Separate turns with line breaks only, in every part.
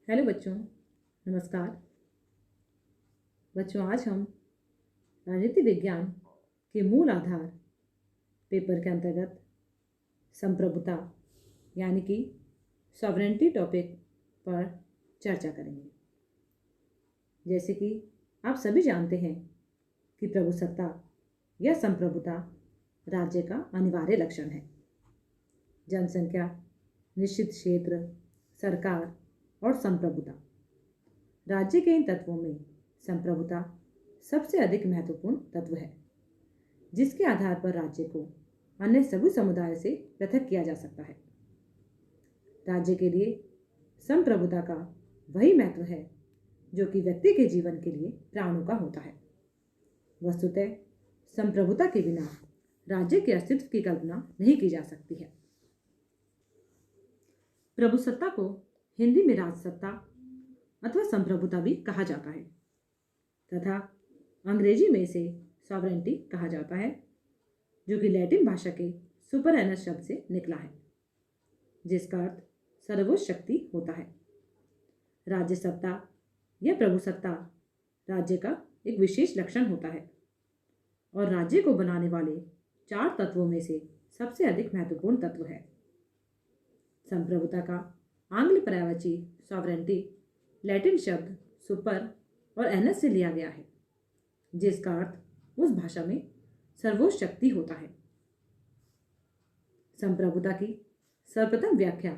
Hello बच्चों, नमस्कार। बच्चों, आज हम राजनीति विज्ञान के मूल आधार पेपर के अंतर्गत संप्रभुता यानी कि सॉवरेंटी टॉपिक पर चर्चा करेंगे। जैसे कि आप सभी जानते हैं कि प्रभुसत्ता या संप्रभुता राज्य का अनिवार्य लक्षण है। जनसंख्या, निश्चित क्षेत्र, सरकार और संप्रभुता, राज्य के इन तत्वों में संप्रभुता सबसे अधिक महत्वपूर्ण तत्व है, जिसके आधार पर राज्य को अन्य सभी समुदायों से पृथक किया जा सकता है। राज्य के लिए संप्रभुता का वही महत्व है जो कि व्यक्ति के जीवन के लिए प्राणों का होता है। वस्तुतः संप्रभुता के बिना राज्य के अस्तित्व की कल्पना नहीं की जा सकती है। प्रभुसत्ता को हिंदी में राजसत्ता अथवा संप्रभुता भी कहा जाता है तथा अंग्रेजी में इसे सॉवरेंटी कहा जाता है, जो कि लैटिन भाषा के सुपरएनस शब्द से निकला है, जिसका अर्थ सर्वोच्च शक्ति होता है। राज्य सत्ता या प्रभुसत्ता राज्य का एक विशेष लक्षण होता है और राज्य को बनाने वाले 4 तत्वों में से सबसे अधिक महत्वपूर्ण तत्व है। संप्रभुता का आंग्ल पर्यायवाची सॉवरेंटी लैटिन शब्द सुपर और एनस से लिया गया है, जिसका अर्थ उस भाषा में सर्वोच्च शक्ति होता है। संप्रभुता की सर्वप्रथम व्याख्या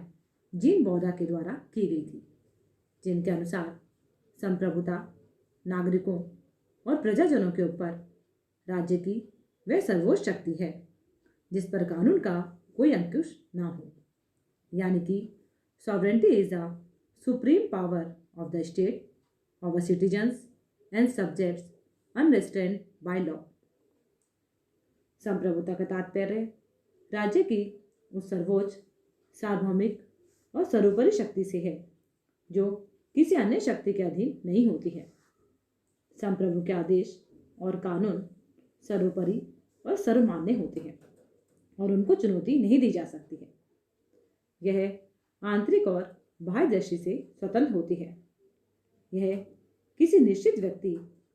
जीन बौधा के द्वारा की गई थी, जिनके अनुसार संप्रभुता नागरिकों और प्रजाजनों के ऊपर राज्य की वह सर्वोच्च शक्ति है जिस पर कानून का कोई अंकुश ना हो, यानी कि sovereignty is the supreme power of the state over citizens and subjects unrestrained by law। संप्रभुता का तात्पर्य राज्य की उस सर्वोच्च, सार्वभौमिक और सर्वोपरि शक्ति से है जो किसी अन्य शक्ति के अधीन नहीं होती है। संप्रभु के आदेश और कानून सर्वोपरि और सर्वमान्य होते हैं और उनको चुनौती नहीं दी जा सकती है। यह आंतरिक और बाह्य दृष्टि से स्वतंत्र होती है। यह किसी निश्चित व्यक्ति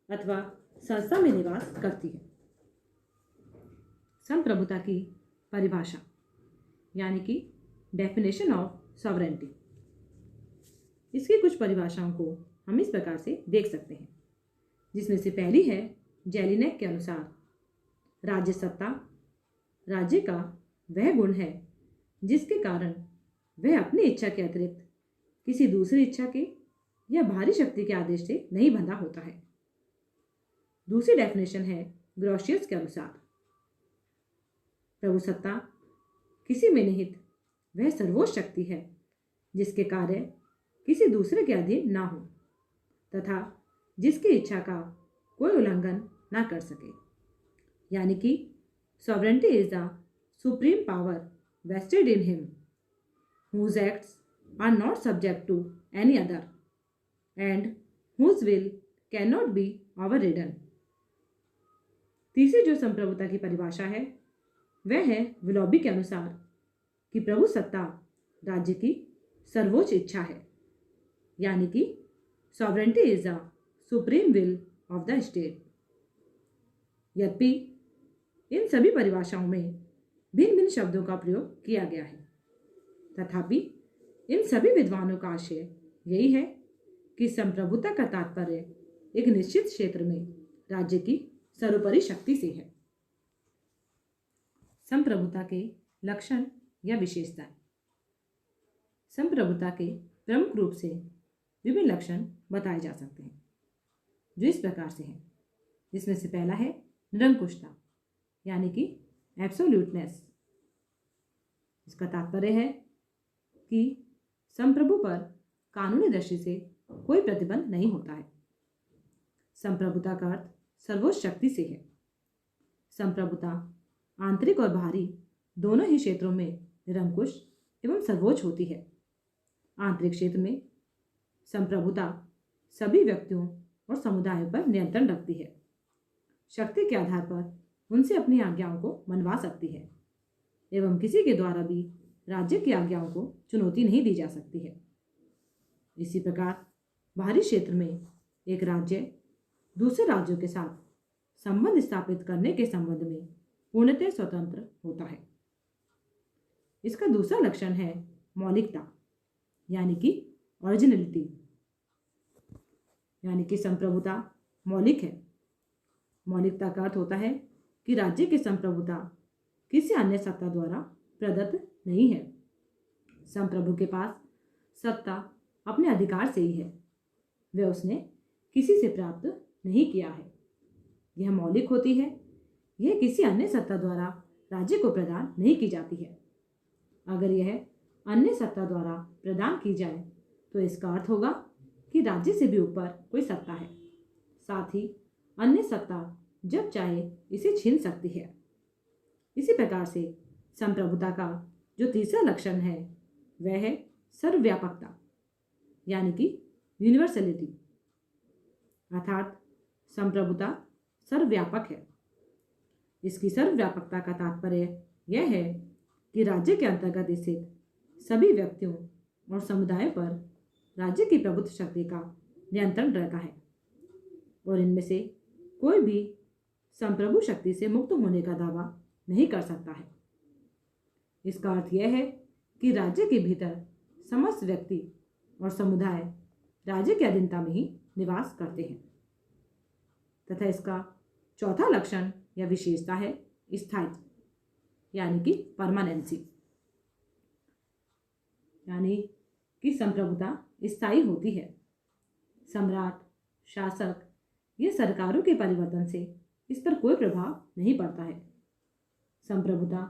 अथवा संस्था में निवास करती है। संप्रभुता की परिभाषा यानी कि डेफिनेशन ऑफ सॉवरेंटी, इसकी कुछ परिभाषाओं को हम इस प्रकार से देख सकते हैं, जिसमें से पहली है जेलिनेक के अनुसार राज्य सत्ता राज्य का वह गुण है जिसके कारण वह अपनी इच्छा के अतिरिक्त किसी दूसरी इच्छा के या बाहरी शक्ति के आदेश से नहीं बंधा होता है। दूसरी डेफिनेशन है ग्रोशियस के अनुसार प्रभुसत्ता किसी में निहित वह सर्वोच्च शक्ति है जिसके कार्य किसी दूसरे के अधीन ना हो तथा जिसकी इच्छा का कोई उल्लंघन ना कर सके, यानी कि sovereignty is the supreme power vested in him whose acts are not subject to any other and whose will cannot be overridden। तीसरी जो संप्रभुता की परिभाषा है वह है विलोबी के अनुसार कि प्रभुसत्ता राज्य की सर्वोच्च इच्छा है, यानी कि sovereignty is the supreme will of the state. यद्यपि इन सभी परिभाषाओं में भिन्न भिन्न शब्दों का प्रयोग किया गया है, तथापि इन सभी विद्वानों का आशय यही है कि संप्रभुता का तात्पर्य एक निश्चित क्षेत्र में राज्य की सर्वोपरि शक्ति से है। संप्रभुता के लक्षण या विशेषताएं। संप्रभुता के प्रमुख रूप से विभिन्न लक्षण बताए जा सकते हैं, जो इस प्रकार से हैं, जिसमें से पहला है निरंकुशता यानी कि एब्सोल्यूटनेस। इसका तात्पर्य है कि संप्रभु पर कानूनी दृष्टि से कोई प्रतिबंध नहीं होता है। संप्रभुता का अर्थ सर्वोच्च शक्ति से है। संप्रभुता आंतरिक और बाहरी दोनों ही क्षेत्रों में निरंकुश एवं सर्वोच्च होती है। आंतरिक क्षेत्र में संप्रभुता सभी व्यक्तियों और समुदायों पर नियंत्रण रखती है, शक्ति के आधार पर उनसे अपनी आज्ञाओं को मनवा सकती है एवं किसी के द्वारा भी राज्य की आज्ञाओं को चुनौती नहीं दी जा सकती है। इसी प्रकार बाहरी क्षेत्र में एक राज्य दूसरे राज्यों के साथ संबंध स्थापित करने के संबंध में पूर्णतः स्वतंत्र होता है। इसका दूसरा लक्षण है मौलिकता, यानी कि ओरिजिनलिटी, यानी कि संप्रभुता मौलिक है। मौलिकता का अर्थ होता है कि राज्य की संप्रभुता किसी अन्य सत्ता द्वारा प्रदत्त नहीं है। संप्रभु के पास सत्ता अपने अधिकार से ही है, वह उसने किसी से प्राप्त नहीं किया है। यह मौलिक होती है, यह किसी अन्य सत्ता द्वारा राज्य को प्रदान नहीं की जाती है। अगर यह अन्य सत्ता द्वारा प्रदान की जाए तो इसका अर्थ होगा कि राज्य से भी ऊपर कोई सत्ता है, साथ ही अन्य सत्ता जब चाहे इसे छीन सकती है। इसी प्रकार से संप्रभुता का जो तीसरा लक्षण है वह है सर्वव्यापकता, यानी कि यूनिवर्सलिटी, अर्थात संप्रभुता सर्वव्यापक है। इसकी सर्वव्यापकता का तात्पर्य यह है कि राज्य के अंतर्गत स्थित सभी व्यक्तियों और समुदायों पर राज्य की प्रभुत्व शक्ति का नियंत्रण रहता है और इनमें से कोई भी संप्रभु शक्ति से मुक्त होने का दावा नहीं कर सकता है। इसका अर्थ यह है कि राज्य के भीतर समस्त व्यक्ति और समुदाय राज्य के अधीनता में ही निवास करते हैं। तथा इसका चौथा लक्षण या विशेषता है स्थायित्व, यानी कि परमानेंसी, यानी कि संप्रभुता स्थायी होती है। सम्राट, शासक या सरकारों के परिवर्तन से इस पर कोई प्रभाव नहीं पड़ता है। संप्रभुता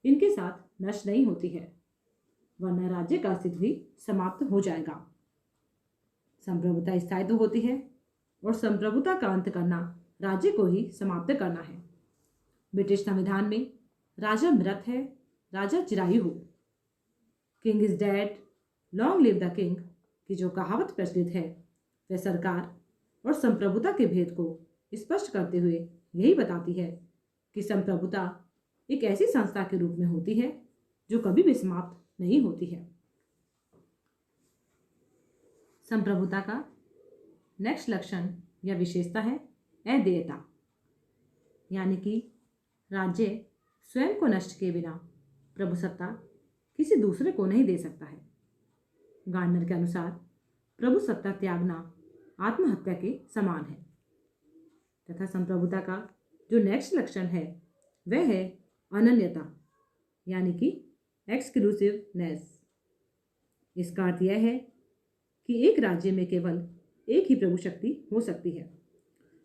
इनके साथ नष्ट नहीं होती है, वरना राज्य का अस्तित्व भी समाप्त हो जाएगा। संप्रभुता स्थायित्व होती है और संप्रभुता का अंत करना राज्य को ही समाप्त करना है। ब्रिटिश संविधान में राजा मृत है, राजा चिरायु हो, king is dead, long live the king की जो कहावत प्रचलित है वह सरकार और संप्रभुता के भेद को स्पष्ट करते हुए यही बताती है कि संप्रभुता एक ऐसी संस्था के रूप में होती है जो कभी भी समाप्त नहीं होती है। संप्रभुता का नेक्स्ट लक्षण या विशेषता है अदेयता, यानी कि राज्य स्वयं को नष्ट किए बिना प्रभुसत्ता किसी दूसरे को नहीं दे सकता है। गार्डनर के अनुसार प्रभुसत्ता त्यागना आत्महत्या के समान है। तथा संप्रभुता का जो नेक्स्ट लक्षण है वह है अनन्यता, यानी कि एक्सक्लूसिवनेस। इसका अर्थ यह है कि एक राज्य में केवल एक ही प्रभु शक्ति हो सकती है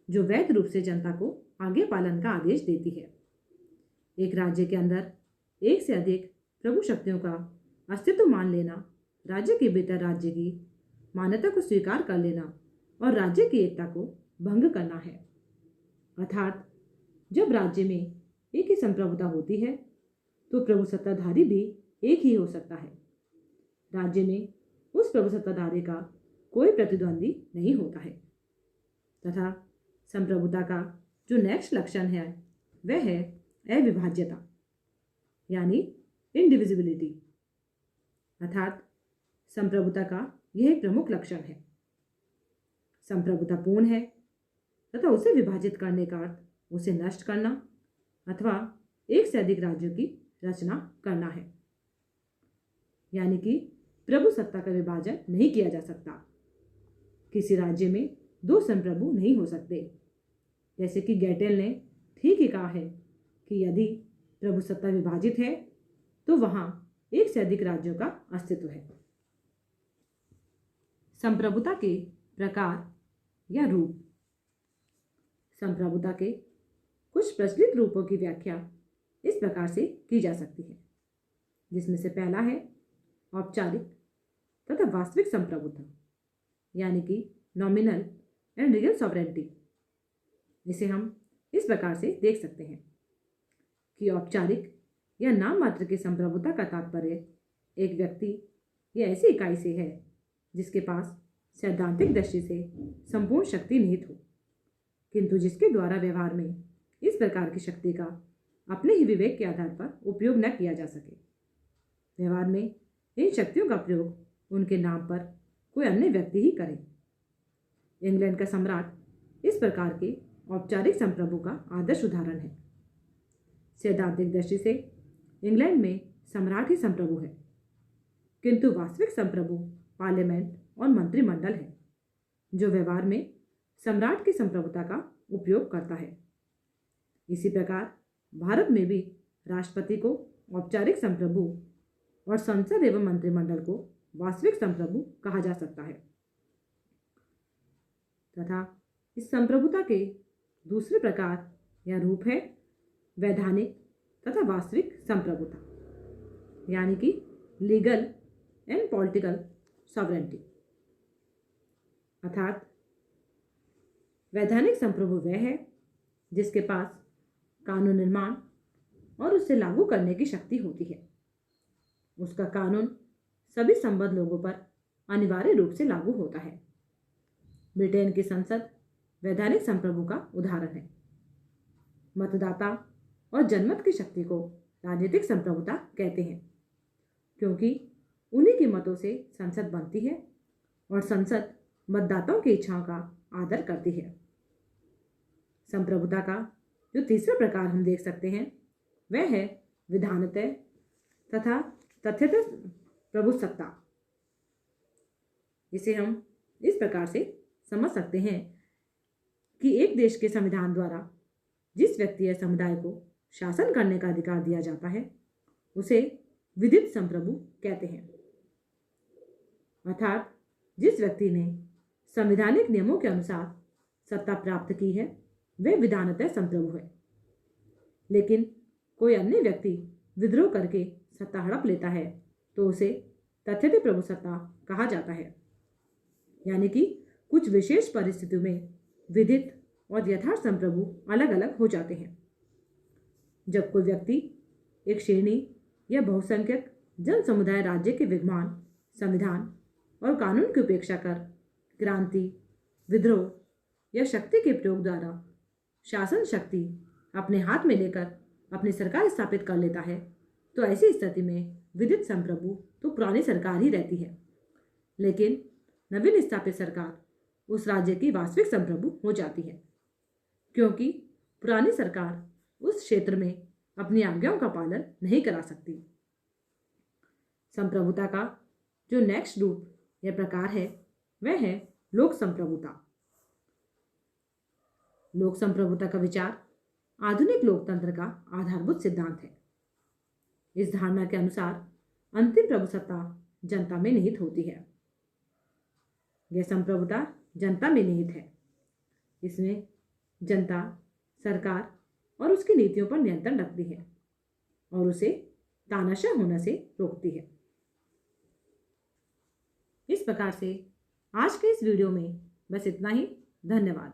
जो वैध रूप से जनता को आगे पालन का आदेश देती है। एक राज्य के अंदर एक से अधिक प्रभु शक्तियों का अस्तित्व मान लेना राज्य के भीतर राज्य की मान्यता को स्वीकार कर लेना और राज्य की एकता को भंग करना है। अर्थात जब राज्य में एक ही संप्रभुता होती है तो प्रभु सत्ताधारी भी एक ही हो सकता है। राज्य में उस प्रभु सत्ताधारी का कोई प्रतिद्वंदी नहीं होता है। तथा संप्रभुता का जो नेक्स्ट लक्षण है वह है अविभाज्यता, यानी इनडिविजिबिलिटी। अर्थात संप्रभुता का यह एक प्रमुख लक्षण है। संप्रभुता पूर्ण है तथा उसे विभाजित करने का अर्थ उसे नष्ट करना अथवा एक से अधिक राज्यों की रचना करना है, यानी कि प्रभु सत्ता का विभाजन नहीं किया जा सकता। किसी राज्य में दो संप्रभु नहीं हो सकते। जैसे कि गैटेल ने ठीक ही कहा है कि यदि प्रभु सत्ता विभाजित है तो वहां एक से अधिक राज्यों का अस्तित्व है। संप्रभुता के प्रकार या रूप। संप्रभुता के कुछ प्रचलित रूपों की व्याख्या इस प्रकार से की जा सकती है, जिसमें से पहला है औपचारिक तथा वास्तविक संप्रभुता, यानी कि नॉमिनल एंड रियल सॉवरेंटी। इसे हम इस प्रकार से देख सकते हैं कि औपचारिक या नाम मात्र की संप्रभुता का तात्पर्य एक व्यक्ति या ऐसी इकाई से है जिसके पास सैद्धांतिक दृष्टि से संपूर्ण शक्ति निहित हो, किंतु जिसके द्वारा व्यवहार में इस प्रकार की शक्ति का अपने ही विवेक के आधार पर उपयोग न किया जा सके। व्यवहार में इन शक्तियों का प्रयोग उनके नाम पर कोई अन्य व्यक्ति ही करे। इंग्लैंड का सम्राट इस प्रकार के औपचारिक संप्रभु का आदर्श उदाहरण है। सैद्धांतिक दृष्टि से इंग्लैंड में सम्राट ही संप्रभु है, किंतु वास्तविक संप्रभु पार्लियामेंट और मंत्रिमंडल है, जो व्यवहार में सम्राट की संप्रभुता का उपयोग करता है। इसी प्रकार भारत में भी राष्ट्रपति को औपचारिक संप्रभु और संसद एवं मंत्रिमंडल को वास्तविक संप्रभु कहा जा सकता है। तथा इस संप्रभुता के दूसरे प्रकार या रूप है वैधानिक तथा वास्तविक संप्रभुता, यानी कि लीगल एंड पॉलिटिकल सॉवरेंटी। अर्थात वैधानिक संप्रभु वह है जिसके पास कानून निर्माण और उसे लागू करने की शक्ति होती है। उसका कानून सभी संबद्ध लोगों पर अनिवार्य रूप से लागू होता है। ब्रिटेन की संसद वैधानिक संप्रभु का उदाहरण है। मतदाता और जनमत की शक्ति को राजनीतिक संप्रभुता कहते हैं, क्योंकि उन्हीं के मतों से संसद बनती है और संसद मतदाताओं की इच्छाओं का आदर करती है। संप्रभुता का जो तीसरा प्रकार हम देख सकते हैं वह है विधानतः तथा तथ्यतः प्रभुसत्ता। इसे हम इस प्रकार से समझ सकते हैं कि एक देश के संविधान द्वारा जिस व्यक्ति या समुदाय को शासन करने का अधिकार दिया जाता है उसे विधित संप्रभु कहते हैं। अर्थात जिस व्यक्ति ने संवैधानिक नियमों के अनुसार सत्ता प्राप्त की है वह विधानतः संप्रभु है। लेकिन कोई अन्य व्यक्ति विद्रोह करके सत्ता हड़प लेता है तो उसे तथ्यतः प्रभुसत्ता कहा जाता है। यानी कि कुछ विशेष परिस्थितियों में विधित और यथार्थ संप्रभु अलग अलग हो जाते हैं। जब कोई व्यक्ति एक श्रेणी या बहुसंख्यक जन समुदाय राज्य के विद्यमान संविधान और कानून की उपेक्षा कर क्रांति, विद्रोह या शक्ति के प्रयोग द्वारा शासन शक्ति अपने हाथ में लेकर अपनी सरकार स्थापित कर लेता है, तो ऐसी स्थिति में विधित संप्रभु तो पुरानी सरकार ही रहती है, लेकिन नवीन स्थापित सरकार उस राज्य की वास्तविक संप्रभु हो जाती है, क्योंकि पुरानी सरकार उस क्षेत्र में अपनी आज्ञाओं का पालन नहीं करा सकती। संप्रभुता का जो नेक्स्ट रूप या प्रकार है वह है लोक संप्रभुता। लोक संप्रभुता का विचार आधुनिक लोकतंत्र का आधारभूत सिद्धांत है। इस धारणा के अनुसार अंतिम प्रभुसत्ता जनता में निहित होती है। यह संप्रभुता जनता में निहित है। इसमें जनता सरकार और उसकी नीतियों पर नियंत्रण रखती है और उसे तानाशाह होने से रोकती है। इस प्रकार से आज के इस वीडियो में बस इतना ही। धन्यवाद।